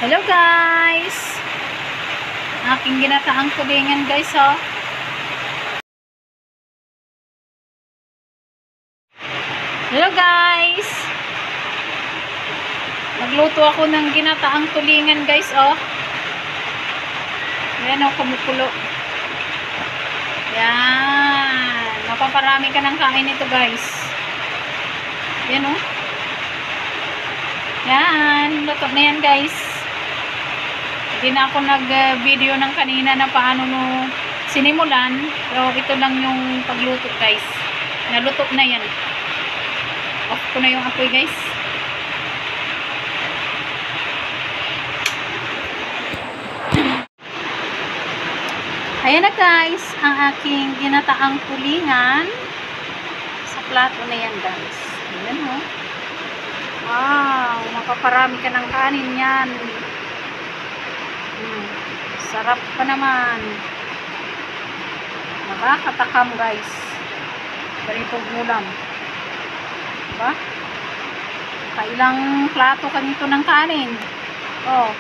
Hello guys! Aking ginataang tulingan guys oh. Hello guys! Nagluto ako ng ginataang tulingan guys oh. Ayan oh, kumukulo. Yan. Mapaparami ka ng kain ito guys. Yan oh. Yan. Luto na yan guys. Hindi na ako nag-video ng kanina na paano no sinimulan. Pero ito lang yung pagluto guys. Naluto na yan. Off ko na yung apoy guys. Ayan na guys, ang aking ginataang tulingan. Sa plato na yan guys. Ayan o. Wow, mapaparami ka ng kanin yan. Sarap pa naman. Nakakatakam guys. Ganitong ulam. Diba? Kailang plato ka nito ng kanin. Oh.